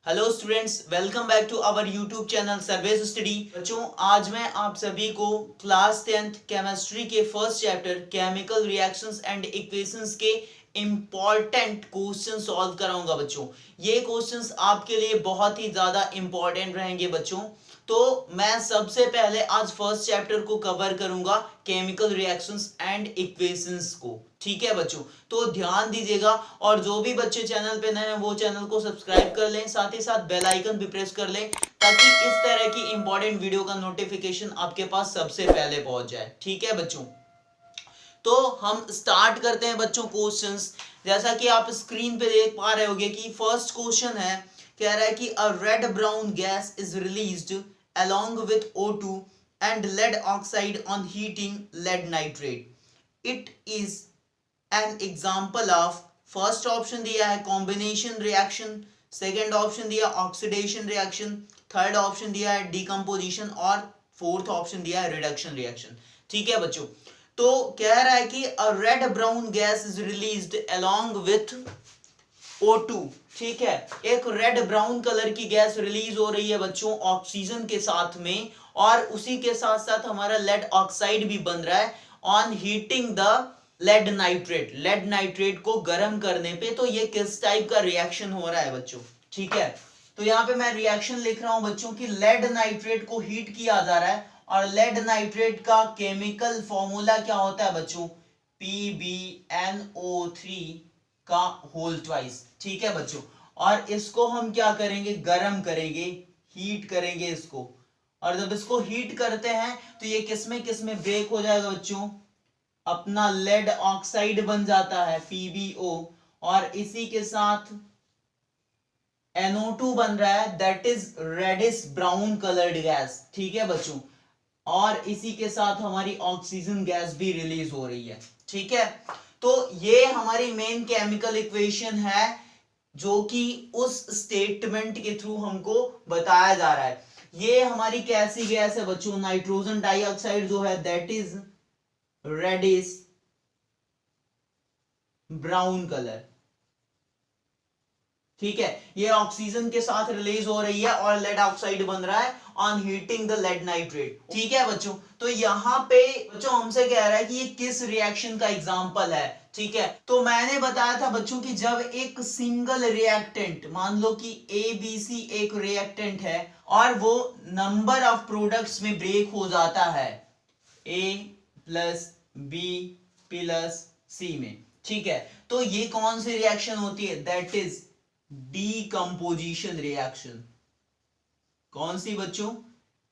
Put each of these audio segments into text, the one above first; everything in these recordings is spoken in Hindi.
Hello students, welcome back to our YouTube channel Sarvesh study. बच्चों, आज मैं आप सभी को क्लास 10th केमिस्ट्री के first chapter chemical reactions and equations के इम्पॉर्टेंट क्वेश्चन सॉल्व कराऊंगा। बच्चों, ये क्वेश्चंस आपके लिए बहुत ही ज्यादा इंपॉर्टेंट रहेंगे। बच्चों, तो मैं सबसे पहले आज फर्स्ट चैप्टर को कवर करूंगा, केमिकल रिएक्शंस एंड इक्वेशंस को। ठीक है बच्चों, तो ध्यान दीजिएगा और जो भी बच्चे चैनल पे नए हैं वो चैनल को सब्सक्राइब कर लें, साथ ही साथ बेल आइकन भी प्रेस कर लें ताकि इस तरह की इंपॉर्टेंट वीडियो का नोटिफिकेशन आपके पास सबसे पहले पहुंच जाए। ठीक है बच्चों, तो हम स्टार्ट करते हैं बच्चों क्वेश्चंस। जैसा कि आप स्क्रीन पे देख पा रहे होंगे कि फर्स्ट क्वेश्चन है, कह रहा है कि a red brown gas is released along with O2 and lead oxide on heating lead nitrate. It is an example of, first option दिया है कॉम्बिनेशन रिएक्शन, सेकेंड ऑप्शन दिया ऑक्सीडेशन रिएक्शन, थर्ड ऑप्शन दिया है डिकम्पोजिशन और फोर्थ ऑप्शन दिया है रिडक्शन रिएक्शन। ठीक है बच्चों, तो कह रहा है कि a red brown gas is released along with O2। ठीक है, एक रेड ब्राउन कलर की गैस रिलीज हो रही है बच्चों ऑक्सीजन के साथ में, और उसी के साथ साथ हमारा लेड ऑक्साइड भी बन रहा है on heating the lead nitrate. Lead nitrate को गर्म करने पे तो ये किस टाइप का रिएक्शन हो रहा है बच्चों। ठीक है, तो यहाँ पे मैं रिएक्शन लिख रहा हूं बच्चों कि लेड नाइट्रेट को हीट किया जा रहा है, और लेड नाइट्रेट का केमिकल फॉर्मूला क्या होता है बच्चों, PbNO3 का होल ट्वाइस। ठीक है बच्चों, और इसको हम क्या करेंगे, गर्म करेंगे, हीट करेंगे इसको, और जब इसको हीट करते हैं तो ये किसमें ब्रेक हो जाएगा बच्चों, अपना लेड ऑक्साइड बन जाता है PbO, और इसी के साथ NO2 बन रहा है, that is reddish brown coloured gas. ठीक है बच्चों, और इसी के साथ हमारी ऑक्सीजन गैस भी रिलीज हो रही है। ठीक है, तो ये हमारी मेन केमिकल इक्वेशन है जो कि उस स्टेटमेंट के थ्रू हमको बताया जा रहा है। ये हमारी कैसी गैस है बच्चों, नाइट्रोजन डाइऑक्साइड जो है that is reddish brown colour. ठीक है, ये ऑक्सीजन के साथ रिलीज हो रही है और लेड ऑक्साइड बन रहा है on heating the lead nitrate. ठीक है बच्चों, तो यहां पे बच्चों हमसे कह रहा है कि ये किस रिएक्शन का एग्जांपल है। ठीक है, तो मैंने बताया था बच्चों कि जब एक सिंगल रिएक्टेंट, मान लो कि ABC एक रिएक्टेंट है और वो नंबर ऑफ प्रोडक्ट्स में ब्रेक हो जाता है, A plus B plus C में। ठीक है, तो ये कौन सी रिएक्शन होती है, दैट इज डीकंपोजिशन रिएक्शन। कौन सी बच्चों,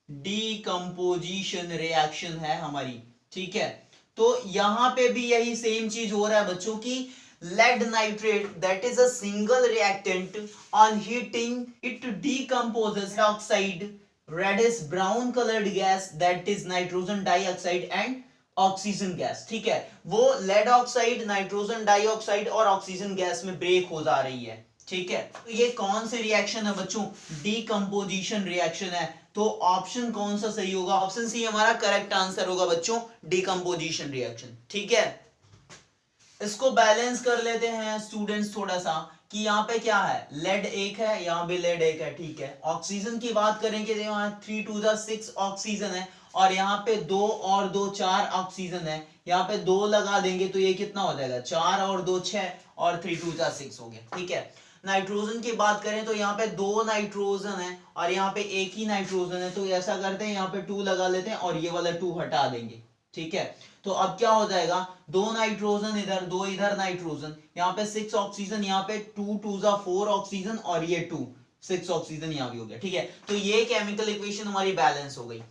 डीकंपोजिशन रिएक्शन है हमारी। ठीक है, तो यहां पे भी यही सेम चीज हो रहा है बच्चों की lead nitrate that is a single reactant, on heating it decomposes oxide reddish brown coloured gas that is nitrogen dioxide and oxygen gas. ठीक है, वो लेड ऑक्साइड, नाइट्रोजन डाइऑक्साइड और ऑक्सीजन गैस में ब्रेक हो जा रही है। ठीक है, तो ये कौन सी रिएक्शन है बच्चों, डीकंपोजिशन रिएक्शन है। तो ऑप्शन कौन सा सही होगा, ऑप्शन सी हमारा करेक्ट आंसर होगा बच्चों, डीकंपोजिशन रिएक्शन। ठीक है, इसको बैलेंस कर लेते हैं स्टूडेंट्स थोड़ा सा कि यहाँ पे क्या है, लेड एक है, यहाँ पे लेड एक है। ठीक है, ऑक्सीजन की बात करेंगे तो यहाँ 3 to the 6 ऑक्सीजन है, और यहाँ पे 2 और 2 4 ऑक्सीजन है। यहाँ पे 2 लगा देंगे तो ये कितना हो जाएगा, 4 और 2 6 और 3 to the 6 हो गया। ठीक है, नाइट्रोजन की बात करें तो यहाँ पे 2 नाइट्रोजन है और यहाँ पे एक ही नाइट्रोजन है, तो ऐसा करते हैं यहाँ पे 2 लगा लेते हैं और ये वाला 2 हटा देंगे। ठीक है, तो अब क्या हो जाएगा, 2 नाइट्रोजन इधर, 2 इधर नाइट्रोजन, यहाँ पे 6 ऑक्सीजन, यहाँ पे 2 2 4 ऑक्सीजन, और ये 2 6 ऑक्सीजन यहाँ भी हो गया। ठीक है, तो ये केमिकल इक्वेशन हमारी बैलेंस हो गई।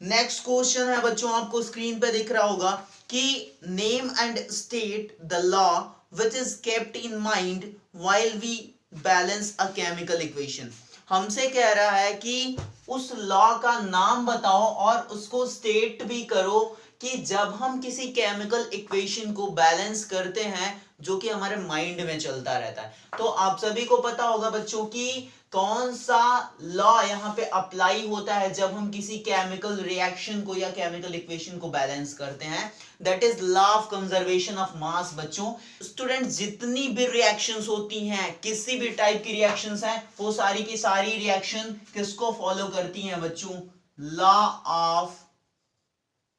नेक्स्ट क्वेश्चन है बच्चों, आपको स्क्रीन पे दिख रहा होगा कि name and state the law which is kept in mind while we balance a chemical equation. हमसे कह रहा है कि उस लॉ का नाम बताओ और उसको स्टेट भी करो कि जब हम किसी केमिकल इक्वेशन को बैलेंस करते हैं जो कि हमारे माइंड में चलता रहता है। तो आप सभी को पता होगा बच्चों कि कौन सा लॉ यहाँ पे अप्लाई होता है जब हम किसी केमिकल रिएक्शन को या केमिकल इक्वेशन को बैलेंस करते हैं। That is law of conservation of mass. बच्चों स्टूडेंट, जितनी भी रिएक्शंस होती हैं, किसी भी टाइप की रिएक्शंस हैं, वो सारी की सारी रिएक्शन किसको फॉलो करती हैं बच्चों? Law of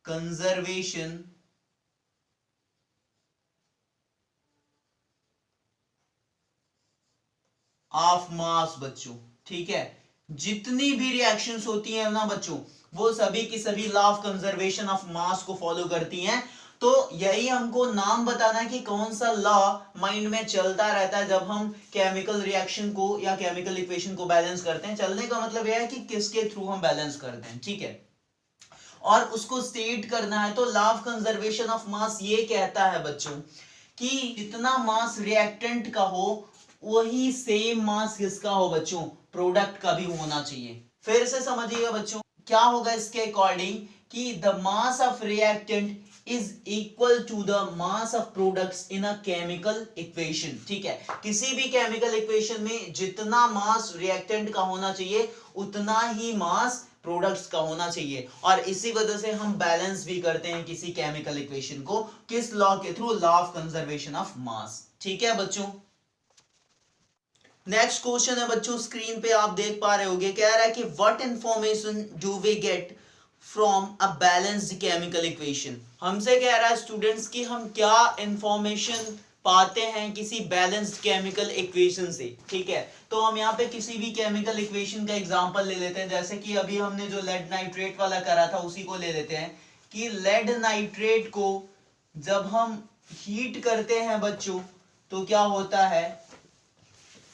conservation of mass बच्चों। ठीक है, जितनी भी रिएक्शंस होती हैं ना बच्चों, वो सभी की सभी law of conservation of mass को फॉलो करती हैं। तो यही हमको नाम बताना है कि कौन सा लॉ माइंड में चलता रहता है जब हम केमिकल रिएक्शन को या केमिकल इक्वेशन को बैलेंस करते हैं। चलने का मतलब यह है कि किसके थ्रू हम बैलेंस करते हैं। ठीक है, और उसको स्टेट करना है। तो law of conservation of mass ये कहता है बच्चों कि जितना मास रिएक्टेंट का हो, वही सेम मास किसका हो बच्चों? प्रोडक्ट का भी होना चाहिए। फिर से समझिएगा बच्चों, क्या होगा इसके अकॉर्डिंग कि the mass of reactant is equal to the mass of products in a chemical equation. ठीक है, किसी भी केमिकल इक्वेशन में जितना मास रिएक्टेंट का होना चाहिए, उतना ही मास प्रोडक्ट्स का होना चाहिए। और इसी वजह से हम बैलेंस भी करते हैं किसी केमिकल इक्वेशन को, किस लॉ के through? Law of conservation of mass. ठीक है बच्चों, नेक्स्ट क्वेश्चन है बच्चों, स्क्रीन पे आप देख पा रहे होंगे, कह रहा है कि what information do we get from a balanced chemical equation. हमसे कह रहा है स्टूडेंट्स कि हम क्या इंफॉर्मेशन पाते हैं किसी बैलेंस्ड केमिकल इक्वेशन से। ठीक है, तो हम यहाँ पे किसी भी केमिकल इक्वेशन का एग्जांपल ले लेते हैं, जैसे कि अभी हमने जो लेड नाइट्रेट वाला करा था उसी को ले लेते हैं कि लेड नाइट्रेट को जब हम हीट करते हैं बच्चों, तो क्या होता है?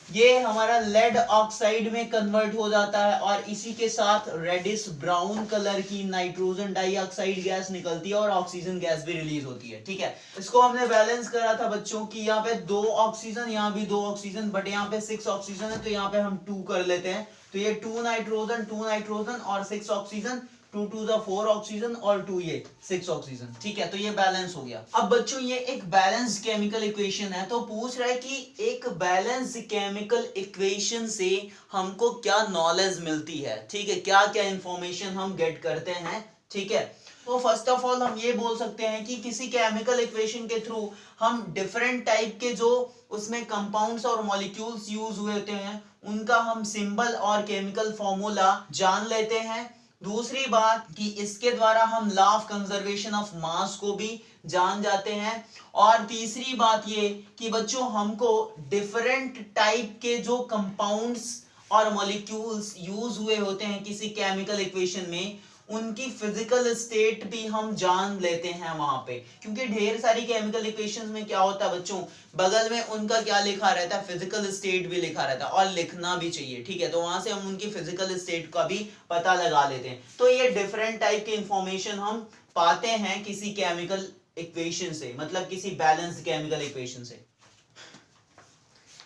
ये हमारा लेड ऑक्साइड में कन्वर्ट हो जाता है और इसी के साथ रेडिश ब्राउन कलर की नाइट्रोजन डाइऑक्साइड गैस निकलती है और ऑक्सीजन गैस भी रिलीज होती है। ठीक है, इसको हमने बैलेंस करा था बच्चों कि यहाँ पे 2 ऑक्सीजन, यहाँ भी 2 ऑक्सीजन, बट यहाँ पे 6 ऑक्सीजन है, तो यहाँ पे हम 2 कर लेते हैं। तो ये 2 नाइट्रोजन और 6 ऑक्सीजन, 2 2 4 ऑक्सीजन और 2 ये 6 ऑक्सीजन। ठीक है, तो ये बैलेंस हो गया। अब बच्चों ये एक बैलेंस केमिकल इक्वेशन है, तो पूछ रहा है कि एक बैलेंस केमिकल इक्वेशन से हमको क्या नॉलेज मिलती है। ठीक है, क्या क्या इंफॉर्मेशन हम गेट करते हैं। ठीक है, तो फर्स्ट ऑफ ऑल हम ये बोल सकते हैं कि किसी केमिकल इक्वेशन के थ्रू हम डिफरेंट टाइप के जो उसमें कंपाउंड्स और मॉलिक्यूल्स यूज हुए होते हैं, उनका हम सिंबल और केमिकल फॉर्मूला जान लेते हैं। दूसरी बात कि इसके द्वारा हम law of conservation of mass को भी जान जाते हैं। और तीसरी बात ये कि बच्चों हमको डिफरेंट टाइप के जो कंपाउंड्स और मॉलिक्यूल्स यूज हुए होते हैं किसी केमिकल इक्वेशन में, उनकी फिजिकल स्टेट भी हम जान लेते हैं वहां पे। क्योंकि ढेर सारी केमिकल इक्वेशंस में क्या होता है बच्चों, बगल में उनका क्या लिखा रहता है? फिजिकल स्टेट भी लिखा रहता है, और लिखना भी चाहिए। ठीक है, तो वहां से हम उनकी फिजिकल स्टेट का भी पता लगा लेते हैं। तो ये डिफरेंट टाइप की इंफॉर्मेशन हम पाते हैं किसी केमिकल इक्वेशन से, मतलब किसी बैलेंस्ड केमिकल इक्वेशन से।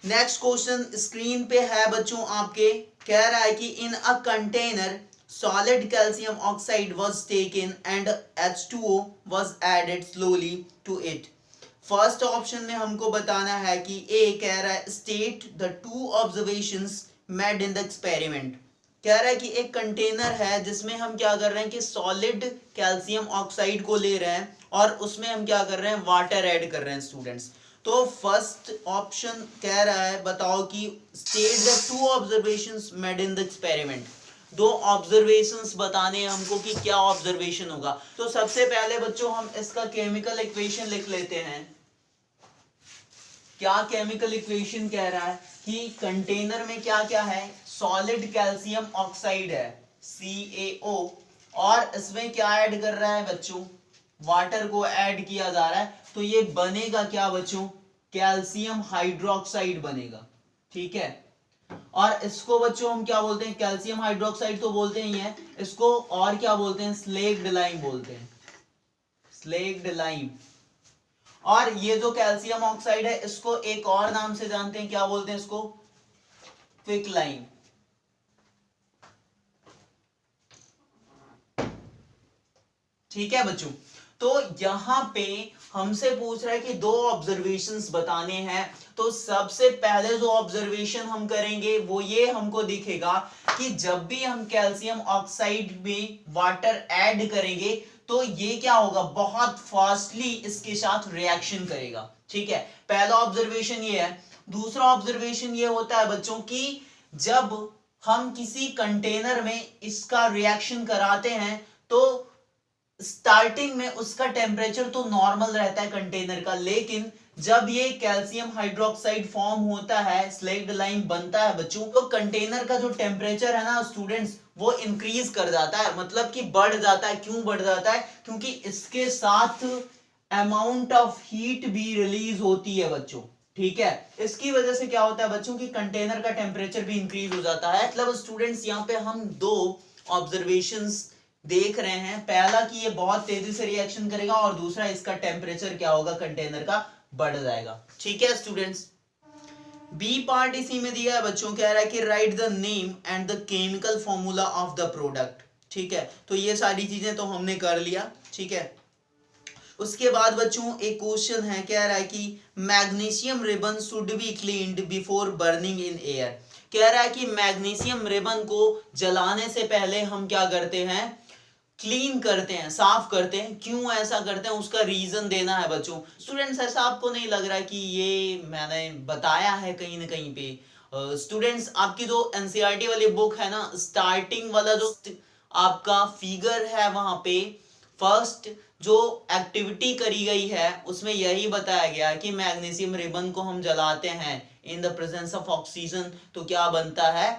नेक्स्ट क्वेश्चन स्क्रीन पे है बच्चों आपके, कह रहा है कि in a container solid calcium oxide was taken and H2O was added slowly to it. First option में हमको बताना है कि ए कह रहा है state the 2 observations made in the experiment. कह रहा है कि एक कंटेनर है जिसमें हम क्या कर रहे हैं कि सॉलिड कैल्शियम ऑक्साइड को ले रहे हैं और उसमें हम क्या कर रहे हैं? वाटर ऐड कर रहे हैं स्टूडेंट्स। तो फर्स्ट ऑप्शन कह रहा है बताओ कि state the 2 observations made in the experiment. 2 observations बताने हैं हमको कि क्या ऑब्जर्वेशन होगा। तो सबसे पहले बच्चों हम इसका केमिकल इक्वेशन लिख लेते हैं। क्या केमिकल इक्वेशन कह रहा है कि कंटेनर में क्या क्या है? सॉलिड कैल्शियम ऑक्साइड है CaO, और इसमें क्या ऐड कर रहा है बच्चों? वाटर को ऐड किया जा रहा है। तो ये बनेगा क्या बच्चों? कैल्शियम हाइड्रोक्साइड बनेगा। ठीक है, और इसको बच्चों हम क्या बोलते हैं? कैल्शियम हाइड्रोक्साइड तो बोलते ही हैं, इसको और क्या बोलते हैं? स्लेक्ड लाइम बोलते हैं, स्लेक्ड लाइम। और ये जो कैल्शियम ऑक्साइड है इसको एक और नाम से जानते हैं, क्या बोलते हैं इसको? Quick lime. ठीक है बच्चों, तो यहाँ पे हमसे पूछ रहा है कि दो ऑब्जर्वेशंस बताने हैं। तो सबसे पहले जो ऑब्जर्वेशन हम करेंगे वो ये हमको दिखेगा कि जब भी हम कैल्शियम ऑक्साइड में वाटर ऐड करेंगे तो ये क्या होगा, बहुत फास्टली इसके साथ रिएक्शन करेगा। ठीक है, पहला ऑब्जर्वेशन ये है। दूसरा ऑब्जर्वेशन ये होता है बच्चों की जब हम किसी कंटेनर में इसका रिएक्शन कराते हैं तो स्टार्टिंग में उसका टेम्परेचर तो नॉर्मल रहता है कंटेनर का, लेकिन जब ये कैल्शियम हाइड्रोक्साइड फॉर्म होता है, स्लैग्ड लाइम बनता है बच्चों, तो कंटेनर का जो टेम्परेचर है ना स्टूडेंट्स, वो इंक्रीज कर जाता है, मतलब कि बढ़ जाता है। क्यों बढ़ जाता है? क्योंकि इसके साथ अमाउंट ऑफ हीट भी रिलीज होती है बच्चों। ठीक है, इसकी वजह से क्या होता है बच्चों की कंटेनर का टेम्परेचर भी इंक्रीज हो जाता है। मतलब स्टूडेंट्स यहाँ पे हम दो ऑब्जर्वेशंस देख रहे हैं, पहला कि ये बहुत तेजी से रिएक्शन करेगा और दूसरा इसका टेम्परेचर क्या होगा, कंटेनर का बढ़ जाएगा। ठीक है स्टूडेंट्स, बी पार्ट इसी में दिया है बच्चों, कह रहा है कि right the name and the chemical formula of the product. ठीक है, तो ये सारी चीजें तो हमने कर लिया। ठीक है, उसके बाद बच्चों एक क्वेश्चन है, कह रहा है कि magnesium ribbon should be cleaned before burning in air. कह रहा है कि मैग्नीशियम रिबन को जलाने से पहले हम क्या करते हैं, क्लीन करते हैं, साफ करते हैं। क्यों ऐसा करते हैं उसका रीजन देना है बच्चों। स्टूडेंट्स ऐसा आपको नहीं लग रहा है कि ये मैंने बताया है कहीं ना कहीं पे? स्टूडेंट्स आपकी जो एनसीईआरटी वाली बुक है ना, स्टार्टिंग वाला जो आपका फिगर है वहां पे फर्स्ट जो एक्टिविटी करी गई है उसमें यही बताया गया कि मैग्नीशियम रिबन को हम जलाते हैं in the presence of oxygen, तो क्या बनता है,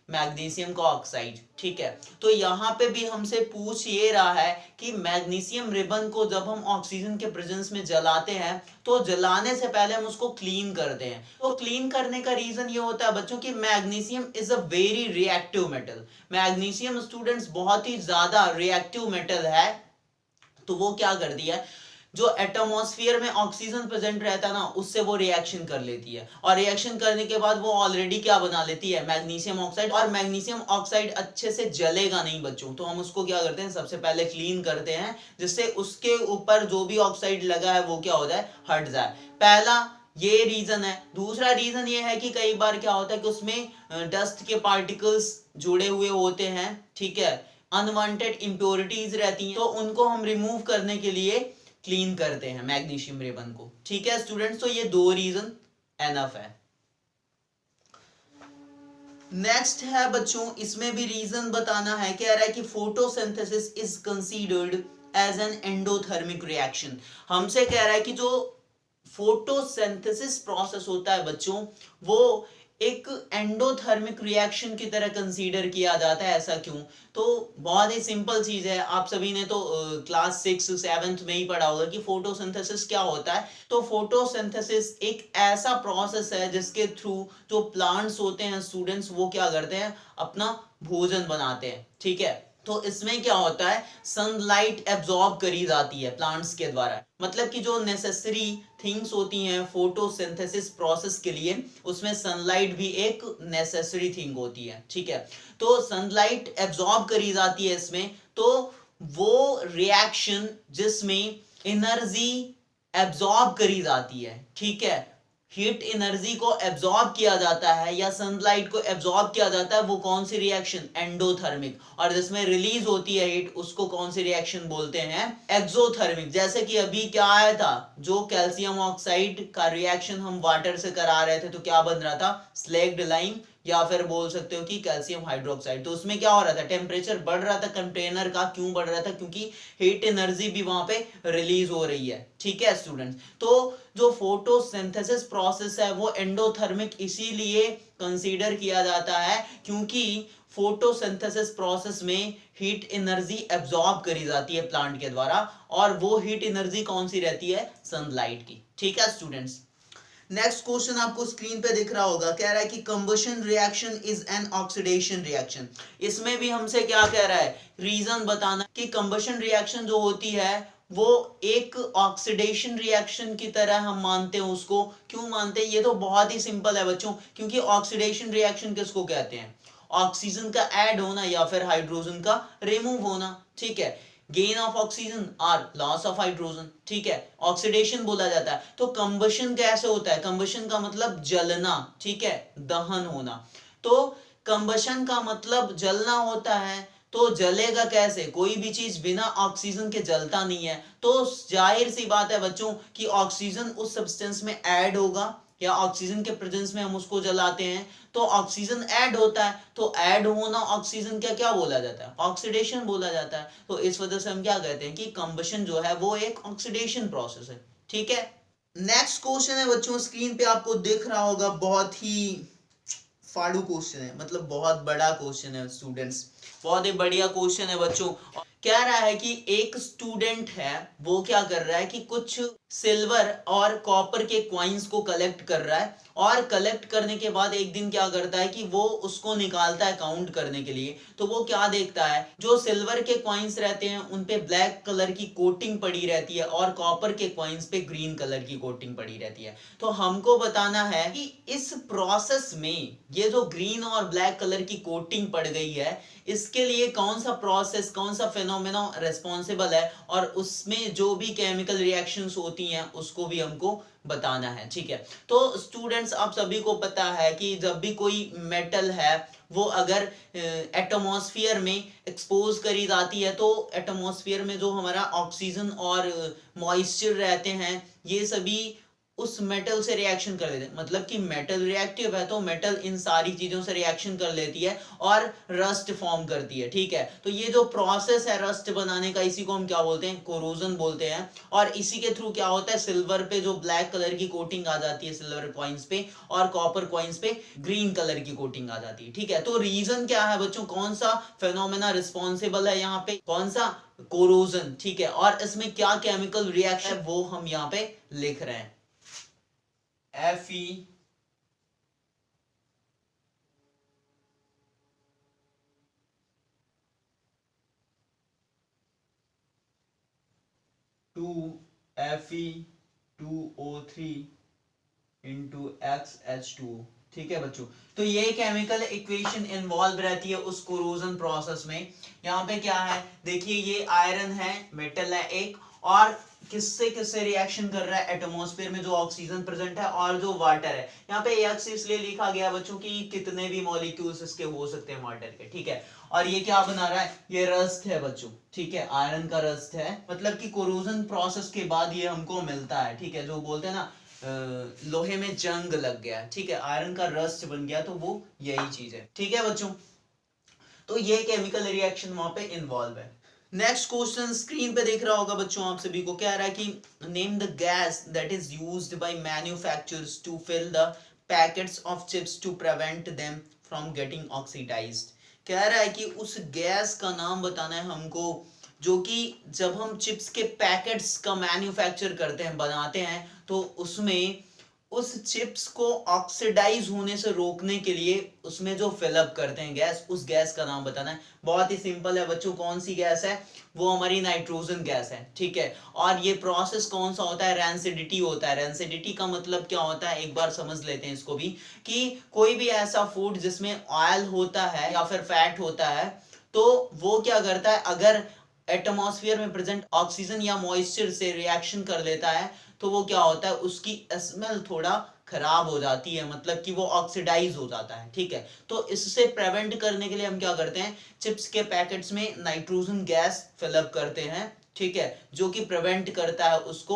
मैग्नीशियम का ऑक्साइड। ठीक है, तो यहाँ पे भी हमसे पूछ ये रहा है कि मैग्नीशियम रिबन को जब हम ऑक्सीजन के प्रेजेंस में जलाते हैं तो जलाने से पहले हम उसको क्लीन करते हैं। तो क्लीन करने का रीजन ये होता है बच्चों कि magnesium is a very reactive metal. Magnesium students बहुत ही ज्यादा रिएक्टिव मेटल है, तो वो क्या कर दिया, जो एटमॉस्फेयर में ऑक्सीजन प्रेजेंट रहता है ना उससे वो रिएक्शन कर लेती है, और रिएक्शन करने के बाद वो ऑलरेडी क्या बना लेती है, मैग्नीशियम ऑक्साइड। और मैग्नीशियम ऑक्साइड अच्छे से जलेगा नहीं बच्चों, तो हम उसको क्या करते हैं, सबसे पहले क्लीन करते हैं जिससे उसके ऊपर जो भी ऑक्साइड लगा है वो क्या हो जाए, हट जाए। पहला ये रीजन है। दूसरा रीजन ये है कि कई बार क्या होता है कि उसमें डस्ट के पार्टिकल्स जुड़े हुए होते हैं। ठीक है, अनवांटेड इंप्योरिटीज रहती हैं, तो उनको हम रिमूव करने के लिए क्लीन करते हैं मैग्नीशियम रिबन को। ठीक है स्टूडेंट्स, तो ये दो रीजन एनफ है। नेक्स्ट है बच्चों, इसमें भी रीजन बताना है। कह रहा है कि photosynthesis is considered as an endothermic reaction. हमसे कह रहा है कि जो फोटोसिंथेसिस प्रोसेस होता है बच्चों वो एक एंडोथर्मिक रिएक्शन की तरह कंसीडर किया जाता है। ऐसा क्यों? तो बहुत ही सिंपल चीज है, आप सभी ने तो क्लास 6-7 में ही पढ़ा होगा कि फोटोसिंथेसिस क्या होता है। तो फोटोसिंथेसिस एक ऐसा प्रोसेस है जिसके थ्रू जो प्लांट्स होते हैं स्टूडेंट्स, वो क्या करते हैं, अपना भोजन बनाते हैं। ठीक है, तो इसमें क्या होता है, सनलाइट एब्जॉर्ब करी जाती है प्लांट्स के द्वारा। मतलब कि जो नेसेसरी थिंग्स होती हैं फोटोसिंथेसिस प्रोसेस के लिए, उसमें सनलाइट भी एक नेसेसरी थिंग होती है। ठीक है, तो सनलाइट एब्जॉर्ब करी जाती है इसमें, तो वो रिएक्शन जिसमें एनर्जी एब्जॉर्ब करी जाती है, ठीक है, हीट एनर्जी को एब्जॉर्ब किया जाता है या सनलाइट को एब्जॉर्ब किया जाता है, वो कौन सी रिएक्शन, एंडोथर्मिक। और जिसमें रिलीज होती है हीट, उसको कौन सी रिएक्शन बोलते हैं, एक्सोथर्मिक। जैसे कि अभी क्या आया था, जो कैल्शियम ऑक्साइड का रिएक्शन हम वाटर से करा रहे थे, तो क्या बन रहा था, स्लैग्ड लाइम, या फिर बोल सकते हो कि कैल्शियम हाइड्रोक्साइड। तो उसमें क्या हो रहा था, टेम्परेचर बढ़ रहा था कंटेनर का। क्यों बढ़ रहा था? क्योंकि हीट एनर्जी भी वहां पे रिलीज हो रही है। ठीक है स्टूडेंट्स, तो जो फोटोसिंथेसिस प्रोसेस है वो एंडोथर्मिक इसीलिए कंसीडर किया जाता है क्योंकि फोटोसिंथेसिस प्रोसेस में हीट एनर्जी एब्जॉर्ब करी जाती है प्लांट के द्वारा, और वो हीट एनर्जी कौन सी रहती है, सनलाइट की। ठीक है स्टूडेंट्स, नेक्स्ट क्वेश्चन आपको स्क्रीन पे दिख रहा होगा, कह रहा है कि combustion reaction is an oxidation reaction. इसमें भी हमसे क्या कह रहा है, रीजन बताना कि कंबशन रिएक्शन जो होती है वो एक ऑक्सीडेशन रिएक्शन की तरह हम मानते हैं उसको। क्यों मानते हैं? ये तो बहुत ही सिंपल है बच्चों, क्योंकि ऑक्सीडेशन रिएक्शन किसको कहते हैं, ऑक्सीजन का ऐड होना या फिर हाइड्रोजन का रिमूव होना। ठीक है, गेन ऑफ ऑक्सीजन और लॉस ऑफ हाइड्रोजन, ठीक है, ऑक्सीडेशन बोला जाता है। तो कंबशन कैसे होता है, कंबशन का मतलब जलना, ठीक है, दहन होना। तो कंबशन का मतलब जलना होता है, तो जलेगा कैसे, कोई भी चीज बिना ऑक्सीजन के जलता नहीं है। तो जाहिर सी बात है बच्चों कि ऑक्सीजन उस सब्सटेंस में ऐड होगा, या ऑक्सीजन के प्रेजेंस में हम उसको जलाते हैं तो ऑक्सीजन ऐड होता है। तो ऐड होना ऑक्सीजन क्या क्या बोला जाता है, ऑक्सीडेशन बोला जाता है। तो इस वजह से हम क्या कहते हैं कि कंबशन जो है वो एक ऑक्सीडेशन प्रोसेस है, ठीक है। नेक्स्ट क्वेश्चन है बच्चों, स्क्रीन पे आपको दिख रहा होगा, बहुत ही फाड़ू क्वेश्चन है, मतलब बहुत बड़ा क्वेश्चन है स्टूडेंट्स, बहुत ही बढ़िया क्वेश्चन है बच्चों। कह रहा है कि एक स्टूडेंट है, वो क्या कर रहा है कि कुछ सिल्वर और कॉपर के कॉइन्स को कलेक्ट कर रहा है, और कलेक्ट करने के बाद एक दिन क्या करता है कि वो उसको निकालता है काउंट करने के लिए। तो वो क्या देखता है, जो सिल्वर के कॉइन्स रहते हैं उन पे ब्लैक कलर की कोटिंग पड़ी रहती है, और कॉपर के कॉइन्स पे ग्रीन कलर की कोटिंग पड़ी रहती है। तो हमको बताना है कि इस प्रोसेस में ये जो ग्रीन और ब्लैक कलर की कोटिंग पड़ गई है, इसके लिए कौन सा प्रोसेस, कौन सा फेनोमेना रिस्पॉन्सिबल है, और उसमें जो भी केमिकल रिएक्शंस होती हैं उसको भी हमको बताना है, ठीक है। तो स्टूडेंट्स आप सभी को पता है कि जब भी कोई मेटल है वो अगर एटमॉस्फेयर में एक्सपोज करी जाती है, तो एटमॉस्फेयर में जो हमारा ऑक्सीजन और मॉइस्चर रहते हैं, ये सभी उस मेटल से रिएक्शन कर देते हैं। मतलब कि मेटल रिएक्टिव है, तो मेटल इन सारी चीजों से रिएक्शन कर लेती है और रस्ट फॉर्म करती है, ठीक है। तो ये जो प्रोसेस है रस्ट बनाने का, इसी को हम क्या बोलते हैं, कोरोजन बोलते हैं। और इसी के थ्रू क्या होता है, सिल्वर पे जो ब्लैक कलर की कोटिंग आ जाती है सिल्वर कॉइन्स पे, और कॉपर कॉइन्स पे ग्रीन कलर की कोटिंग आ जाती है, ठीक है। तो रीजन क्या है बच्चों, कौन सा फेनोमेना रिस्पॉन्सिबल है यहाँ पे, कौन सा, कोरोजन, ठीक है। और इसमें क्या केमिकल रिएक्शन है वो हम यहाँ पे लिख रहे हैं, Fe to Fe2O3 into XH2, ठीक है बच्चों। तो ये केमिकल इक्वेशन इन्वॉल्व रहती है उस कोरोजन प्रोसेस में। यहाँ पे क्या है, देखिए ये आयरन है, मेटल है एक, और किससे किससे रिएक्शन कर रहा है, एटमॉस्फेयर में जो ऑक्सीजन प्रेजेंट है और जो वाटर है। यहाँ पे एक्स इसलिए लिखा गया बच्चों कि कितने भी मॉलिक्यूल्स इसके हो सकते हैं वाटर के, ठीक है। और ये क्या बना रहा है, ये रस्ट है बच्चों, ठीक है, आयरन का रस्ट है। मतलब कि कोरोजन प्रोसेस के बाद ये हमको मिलता है, ठीक है। जो बोलते हैं ना लोहे में जंग लग गया, ठीक है, आयरन का रस्ट बन गया, तो वो यही चीज है, ठीक है बच्चों। तो ये केमिकल रिएक्शन वहां पे इन्वॉल्व है। नेक्स्ट क्वेश्चन स्क्रीन पे देख रहा होगा बच्चों आप सभी को, कह रहा है कि name the gas that is used by manufacturers to fill the packets of chips to prevent them from getting oxidised. कह रहा है कि उस गैस का नाम बताना है हमको, जो कि जब हम चिप्स के पैकेट्स का मैन्युफैक्चर करते हैं, बनाते हैं, तो उसमें उस चिप्स को ऑक्सीडाइज होने से रोकने के लिए उसमें जो फिलअप करते हैं गैस, उस गैस का नाम बताना है। बहुत ही सिंपल है बच्चों, कौन सी गैस है, वो हमारी नाइट्रोजन गैस है, ठीक है। और ये प्रोसेस कौन सा होता है, रैंसिडिटी होता है। रैंसिडिटी का मतलब क्या होता है, एक बार समझ लेते हैं इसको भी, कि कोई भी ऐसा फूड जिसमें ऑयल होता है या फिर फैट होता है, तो वो क्या करता है, अगर एटमॉस्फेयर में प्रेजेंट ऑक्सीजन या मॉइस्चर से रिएक्शन कर लेता है, तो वो क्या होता है, उसकी स्मेल थोड़ा खराब हो जाती है, मतलब कि वो ऑक्सीडाइज हो जाता है, ठीक है। तो इससे प्रिवेंट करने के लिए हम क्या करते हैं, चिप्स के पैकेट्स में नाइट्रोजन गैस फिलअप करते हैं, ठीक है, जो कि प्रिवेंट करता है उसको